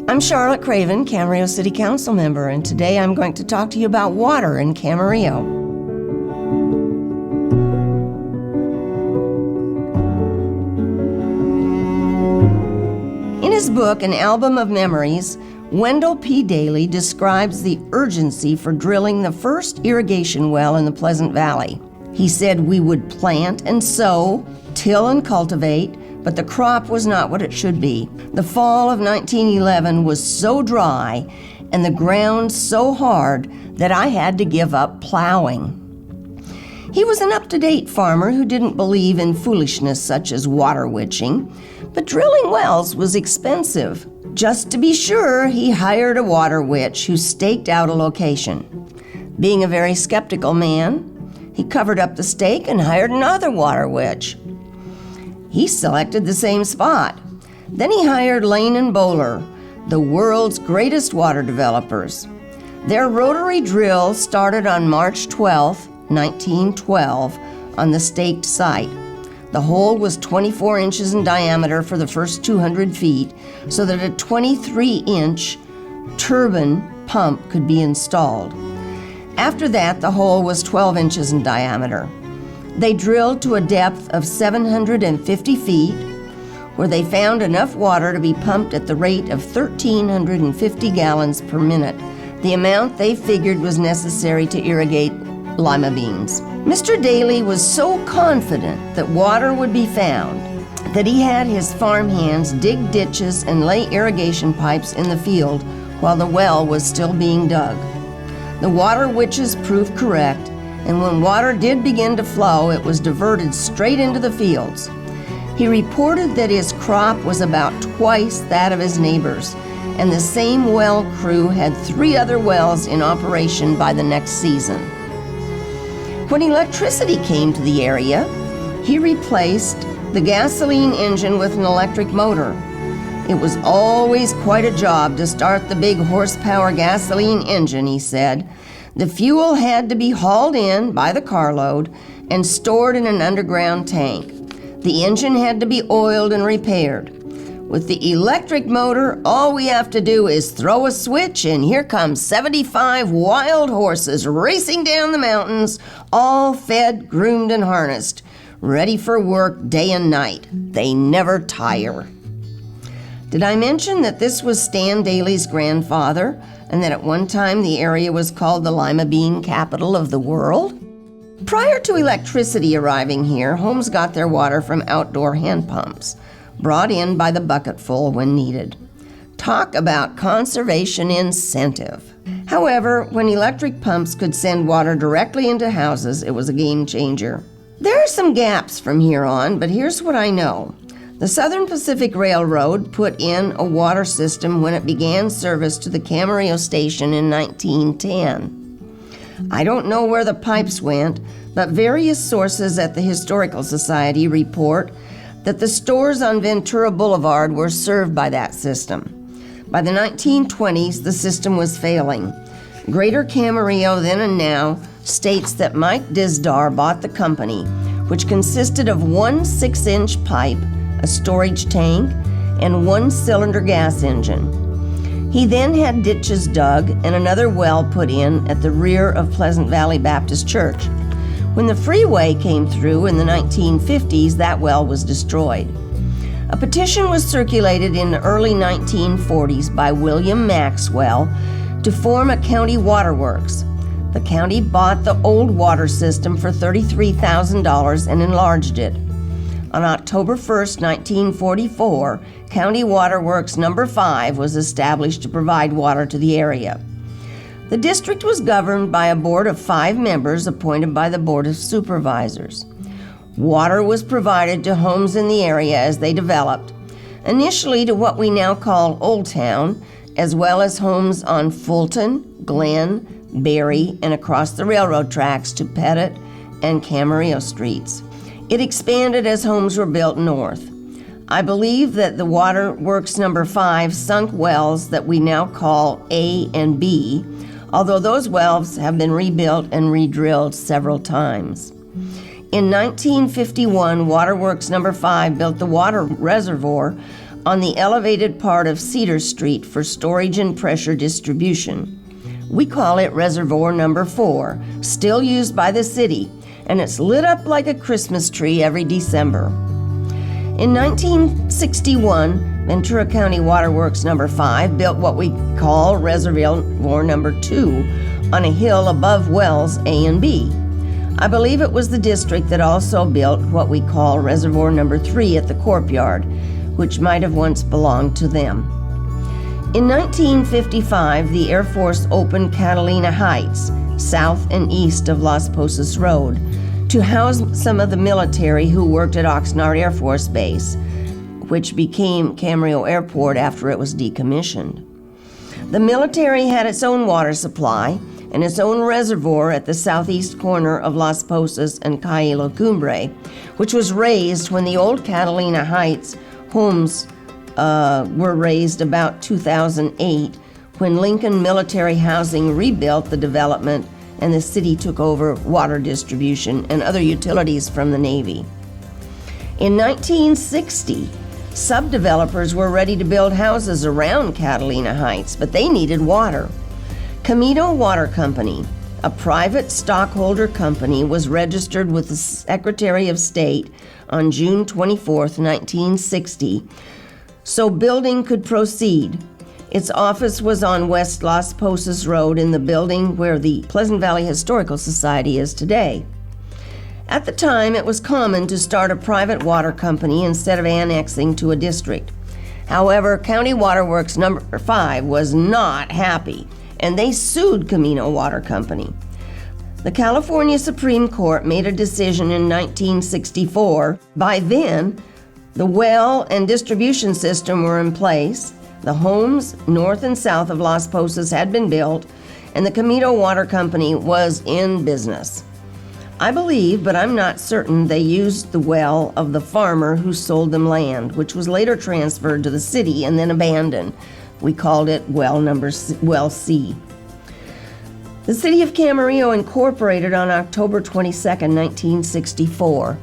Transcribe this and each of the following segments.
I'm Charlotte Craven, Camarillo City Council member, and today I'm going to talk to you about water in Camarillo. In his book, An Album of Memories, Wendell P. Daly describes the urgency for drilling the first irrigation well in the Pleasant Valley. He said we would plant and sow, till and cultivate, but the crop was not what it should be. The fall of 1911 was so dry and the ground so hard that I had to give up plowing. He was an up-to-date farmer who didn't believe in foolishness such as water witching, but drilling wells was expensive. Just to be sure, he hired a water witch who staked out a location. Being a very skeptical man, he covered up the stake and hired another water witch. He selected the same spot. Then he hired Lane and Bowler, the world's greatest water developers. Their rotary drill started on March 12, 1912, on the staked site. The hole was 24 inches in diameter for the first 200 feet, so that a 23-inch turbine pump could be installed. After that, the hole was 12 inches in diameter. They drilled to a depth of 750 feet, where they found enough water to be pumped at the rate of 1,350 gallons per minute, the amount they figured was necessary to irrigate lima beans. Mr. Daly was so confident that water would be found that he had his farmhands dig ditches and lay irrigation pipes in the field while the well was still being dug. The water witches proved correct, and when water did begin to flow, it was diverted straight into the fields. He reported that his crop was about twice that of his neighbors, and the same well crew had 3 other wells in operation by the next season. When electricity came to the area, he replaced the gasoline engine with an electric motor. It was always quite a job to start the big horsepower gasoline engine, he said. The fuel had to be hauled in by the carload and stored in an underground tank. The engine had to be oiled and repaired. With the electric motor, all we have to do is throw a switch and here come 75 wild horses racing down the mountains, all fed, groomed, and harnessed, ready for work day and night. They never tire. Did I mention that this was Stan Daly's grandfather, and that at one time the area was called the lima bean capital of the world? Prior to electricity arriving here, homes got their water from outdoor hand pumps, brought in by the bucketful when needed. Talk about conservation incentive. However, when electric pumps could send water directly into houses, it was a game changer. There are some gaps from here on, but here's what I know. The Southern Pacific Railroad put in a water system when it began service to the Camarillo station in 1910. I don't know where the pipes went, but various sources at the Historical Society report that the stores on Ventura Boulevard were served by that system. By the 1920s, the system was failing. Greater Camarillo then and now states that Mike Disdar bought the company, which consisted of 1 6-inch pipe, a storage tank, and 1-cylinder gas engine. He then had ditches dug and another well put in at the rear of Pleasant Valley Baptist Church. When the freeway came through in the 1950s, that well was destroyed. A petition was circulated in the early 1940s by William Maxwell to form a county waterworks. The county bought the old water system for $33,000 and enlarged it. On October 1st, 1944, County Waterworks No. 5 was established to provide water to the area. The district was governed by a board of 5 members appointed by the Board of Supervisors. Water was provided to homes in the area as they developed, initially to what we now call Old Town, as well as homes on Fulton, Glen, Berry, and across the railroad tracks to Pettit and Camarillo streets. It expanded as homes were built north. I believe that the Waterworks No. 5 sunk wells that we now call A and B, although those wells have been rebuilt and redrilled several times. In 1951, Waterworks No. 5 built the water reservoir on the elevated part of Cedar Street for storage and pressure distribution. We call it Reservoir Number 4, still used by the city, and it's lit up like a Christmas tree every December. In 1961, Ventura County Waterworks Number 5 built what we call Reservoir Number 2 on a hill above wells A and B. I believe it was the district that also built what we call Reservoir Number 3 at the Courtyard, which might have once belonged to them. In 1955, the Air Force opened Catalina Heights, south and east of Las Posas Road, to house some of the military who worked at Oxnard Air Force Base, which became Camarillo Airport after it was decommissioned. The military had its own water supply and its own reservoir at the southeast corner of Las Posas and Calle La Cumbre, which was raised when the old Catalina Heights homes were raised about 2008, when Lincoln Military Housing rebuilt the development and the city took over water distribution and other utilities from the Navy. In 1960, subdevelopers were ready to build houses around Catalina Heights, but they needed water. Camino Water Company, a private stockholder company, was registered with the Secretary of State on June 24, 1960, so building could proceed. Its office was on West Las Posas Road in the building where the Pleasant Valley Historical Society is today. At the time, it was common to start a private water company instead of annexing to a district. However, County Waterworks Number 5 was not happy, and they sued Camino Water Company. The California Supreme Court made a decision in 1964. By then, the well and distribution system were in place, the homes north and south of Las Posas had been built, and the Camino Water Company was in business. I believe, but I'm not certain, they used the well of the farmer who sold them land, which was later transferred to the city and then abandoned. We called it Well C. The city of Camarillo incorporated on October 22, 1964.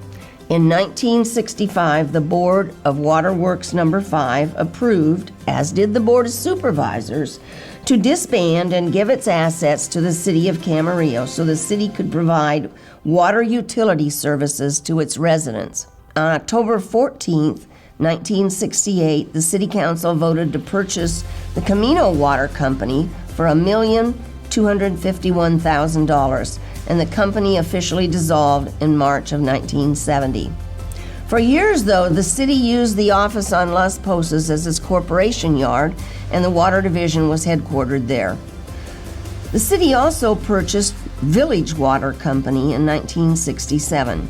In 1965, the Board of Waterworks Number 5 approved, as did the Board of Supervisors, to disband and give its assets to the city of Camarillo so the city could provide water utility services to its residents. On October 14, 1968, the City Council voted to purchase the Camino Water Company for $1,251,000, and the company officially dissolved in March of 1970. For years, though, the city used the office on Las Posas as its corporation yard, and the water division was headquartered there. The city also purchased Village Water Company in 1967.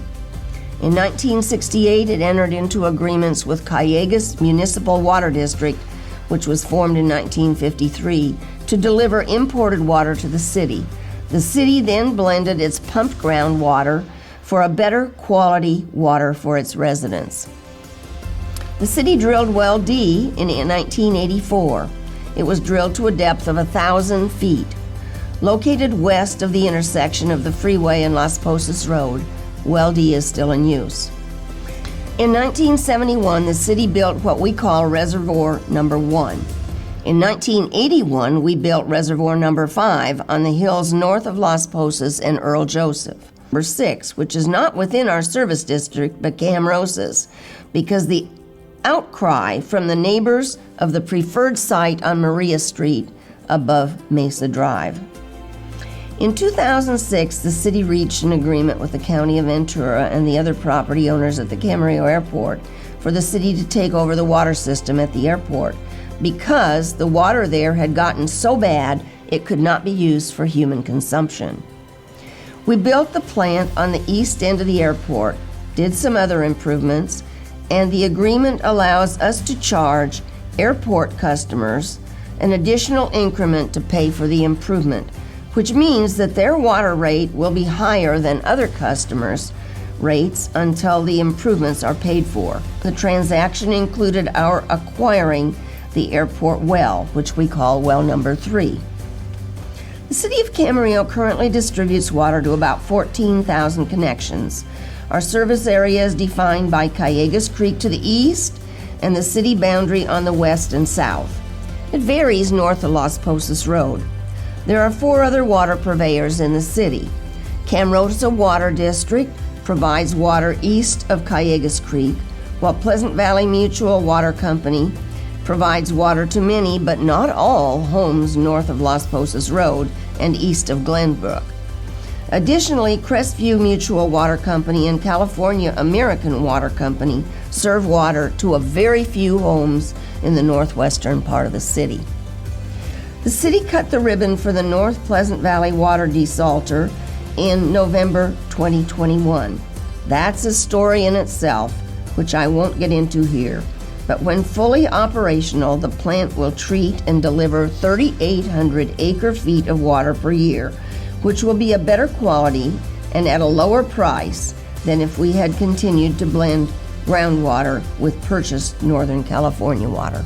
In 1968, it entered into agreements with Callegas Municipal Water District, which was formed in 1953, to deliver imported water to the city. The city then blended its pumped groundwater for a better quality water for its residents. The city drilled Well D in 1984. It was drilled to a depth of 1,000 feet. Located west of the intersection of the freeway and Las Posas Road, Well D is still in use. In 1971, the city built what we call Reservoir Number 1. In 1981, we built Reservoir Number 5 on the hills north of Las Posas and Earl Joseph. Number 6, which is not within our service district but Camrosas, because the outcry from the neighbors of the preferred site on Maria Street above Mesa Drive. In 2006, the city reached an agreement with the County of Ventura and the other property owners at the Camarillo Airport for the city to take over the water system at the airport because the water there had gotten so bad it could not be used for human consumption. We built the plant on the east end of the airport, did some other improvements, and the agreement allows us to charge airport customers an additional increment to pay for the improvement, which means that their water rate will be higher than other customers' rates until the improvements are paid for. The transaction included our acquiring the airport well, which we call Well Number 3. The city of Camarillo currently distributes water to about 14,000 connections. Our service area is defined by Callegas Creek to the east and the city boundary on the west and south. It varies north of Las Posas Road. There are 4 other water purveyors in the city. Camarillo Water District provides water east of Callegas Creek, while Pleasant Valley Mutual Water Company provides water to many, but not all, homes north of Las Posas Road and east of Glenbrook. Additionally, Crestview Mutual Water Company and California American Water Company serve water to a very few homes in the northwestern part of the city. The city cut the ribbon for the North Pleasant Valley Water Desalter in November 2021. That's a story in itself, which I won't get into here. But when fully operational, the plant will treat and deliver 3,800 acre-feet of water per year, which will be a better quality and at a lower price than if we had continued to blend groundwater with purchased Northern California water.